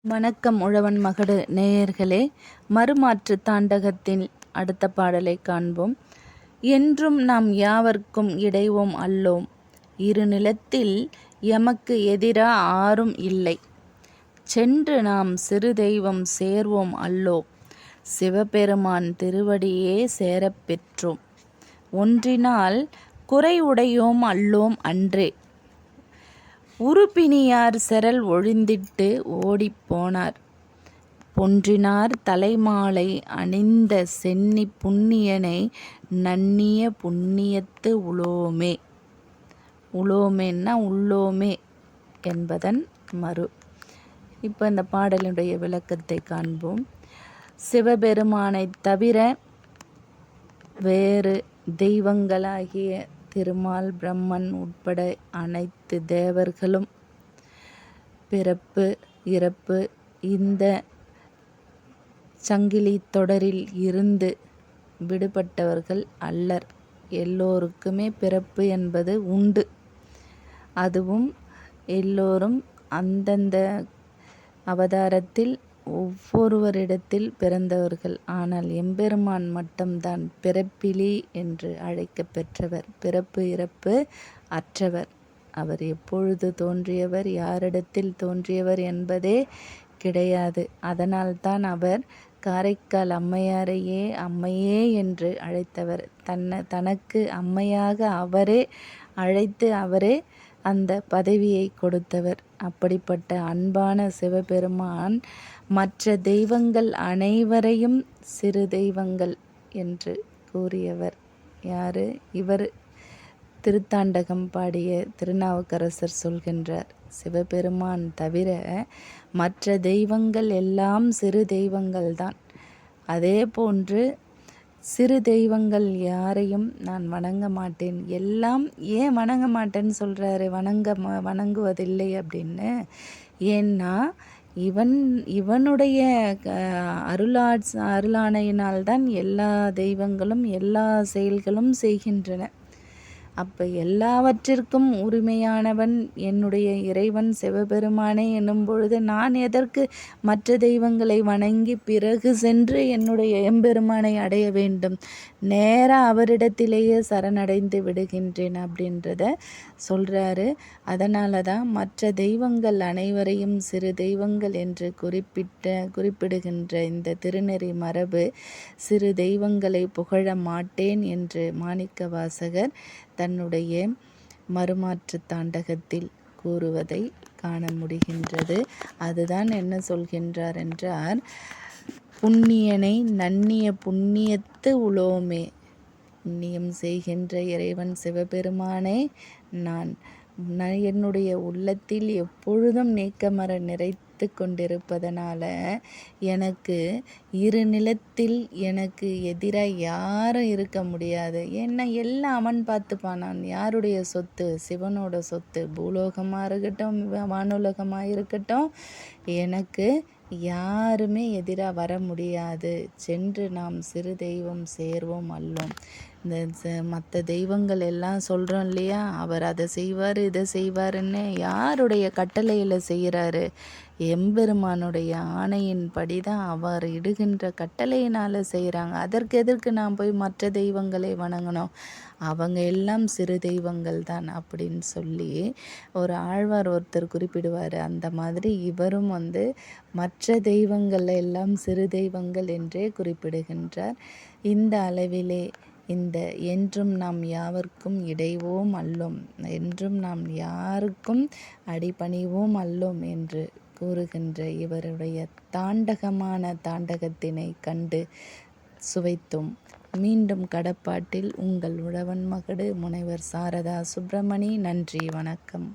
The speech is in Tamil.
வணக்கம் உழவன் மகடு நேயர்களே, மறுமாற்று தாண்டகத்தின் அடுத்த பாடலை காண்போம். என்றும் நாம் யாவர்க்கும் இடைவோம் அல்லோம், இரு நிலத்தில் எமக்கு எதிரா ஆரும் இல்லை. சென்று நாம் சிறு தெய்வம் சேர்வோம் அல்லோம், சிவபெருமான் திருவடியே சேரப் பெற்றோம். ஒன்றினால் குறை உடையோம் அல்லோம் அன்றே, உறுப்பினியார் செரல் ஒழிந்திட்டு ஓடிப்போனார். பொன்றினார் தலைமாலை அணிந்த சென்னி புண்ணியனை நண்ணிய புண்ணியத்து உளோமே. உளோமேன்னா உள்ளோமே என்பதன் மறு. இப்போ இந்த பாடலுடைய விளக்கத்தை காண்போம். சிவபெருமானை தவிர வேறு தெய்வங்களாகிய திருமால், பிரம்மன் உட்பட அனைத்து தேவர்களும் பிறப்பு இறப்பு இந்த சங்கிலி தொடரில் இருந்து விடுபட்டவர்கள் அல்லர். எல்லோருக்குமே பிறப்பு என்பது உண்டு. அதுவும் எல்லோரும் அந்தந்த அவதாரத்தில் ஒவ்வொருவரிடத்தில் பிறந்தவர்கள். ஆனால் எம்பெருமான் மட்டும்தான் பிறப்பிலி என்று அழைக்க பெற்றவர், பிறப்பு இறப்பு அற்றவர். அவர் எப்பொழுது தோன்றியவர், யாரிடத்தில் தோன்றியவர் என்பதே கிடையாது. அதனால்தான் அவர் காரைக்கால் அம்மையாரையே அம்மையே என்று அழைத்தவர். தனக்கு அம்மையாக அவரே அழைத்து அவரே அந்த பதவியை கொடுத்தவர். அப்படிப்பட்ட அன்பான சிவபெருமான் மற்ற தெய்வங்கள் அனைவரையும் சிறு தெய்வங்கள் என்று கூறியவர் யாரு? இவர் திருத்தாண்டகம் பாடிய திருநாவுக்கரசர் சொல்கின்றார், சிவபெருமான் தவிர மற்ற தெய்வங்கள் எல்லாம் சிறு தெய்வங்கள்தான். அதே போன்று சிறு தெய்வங்கள் யாரையும் நான் வணங்க மாட்டேன். எல்லாம் ஏன் வணங்க மாட்டேன்னு சொல்கிறாரு? வணங்குவதில்லை அப்படின்னு. ஏன்னா இவனுடைய அருளாணையினால்தான் எல்லா தெய்வங்களும் எல்லா செயல்களும் செய்கின்றன. அப்போ எல்லாவற்றிற்கும் உரிமையானவன் என்னுடைய இறைவன் சிவபெருமானே என்னும் பொழுது நான் எதற்கு மற்ற தெய்வங்களை வணங்கி பிறகு சென்று என்னுடைய எம்பெருமானை அடைய வேண்டும்? நேராக அவரிடத்திலேயே சரணடைந்து விடுகின்றேன் அப்படின்றத சொல்கிறாரு. அதனால தான் மற்ற தெய்வங்கள் அனைவரையும் சிறு தெய்வங்கள் என்று குறிப்பிடுகின்ற இந்த திருநெறி மரபு சிறு தெய்வங்களை புகழ மாட்டேன் என்று மாணிக்க வாசகர் தன்னுடைய மறுமாற்று தாண்டகத்தில் கூறுவதை காண முடிகின்றது. அதுதான் என்ன சொல்கின்றார் என்றார், புண்ணியனை நண்ணிய புண்ணியத்து உளோமே. புண்ணியம் செய்கின்ற இறைவன் சிவபெருமானை நான் என்னுடைய உள்ளத்தில் எப்பொழுதும் நீக்கமர நிறைத்து கொண்டிருப்பதனால எனக்கு இரு நிலத்தில் எனக்கு எதிராக யாரும் இருக்க முடியாது. ஏன்னா எல்லாம் அவன் பார்த்துப்பான். நான் யாருடைய சொத்து? சிவனோட சொத்து. பூலோகமாக இருக்கட்டும் வானுலகமாக இருக்கட்டும், எனக்கு யாருமே எதிராக வர முடியாது. சென்று நாம் சிறு தெய்வம் சேர்வோம் அல்லோம். இந்த மற்ற தெய்வங்கள் எல்லாம் சொல்கிறோம் இல்லையா, அவர் அதை செய்வார் இதை செய்வாருன்னு யாருடைய கட்டளையில் செய்கிறாரு? எம்பெருமானுடைய ஆணையின்படி தான் அவர் இடுகின்ற கட்டளையினால் செய்கிறாங்க. அதற்கு எதற்கு நான் போய் மற்ற தெய்வங்களை வணங்கணும்? அவங்க எல்லாம் சிறு தெய்வங்கள் தான் அப்படின்னு சொல்லி ஒரு ஆழ்வார் ஒருத்தர் குறிப்பிடுவார். அந்த மாதிரி இவரும் மற்ற தெய்வங்கள் எல்லாம் சிறு தெய்வங்கள் என்றே குறிப்பிடுகின்றார். இந்த அளவிலே இந்த என்றும் நாம் யாவர்க்கும் இடைவோம் அல்லோம், என்றும் நாம் யாருக்கும் அடிபணிவோம் அல்லோம் என்று கூறுகின்ற இவருடைய தாண்டகமான தாண்டகத்தினை கண்டு சுவைத்தோம். மீண்டும் கடப்பாட்டில் உங்கள் உழவன் மகடு முனைவர் சாரதா சுப்பிரமணி. நன்றி, வணக்கம்.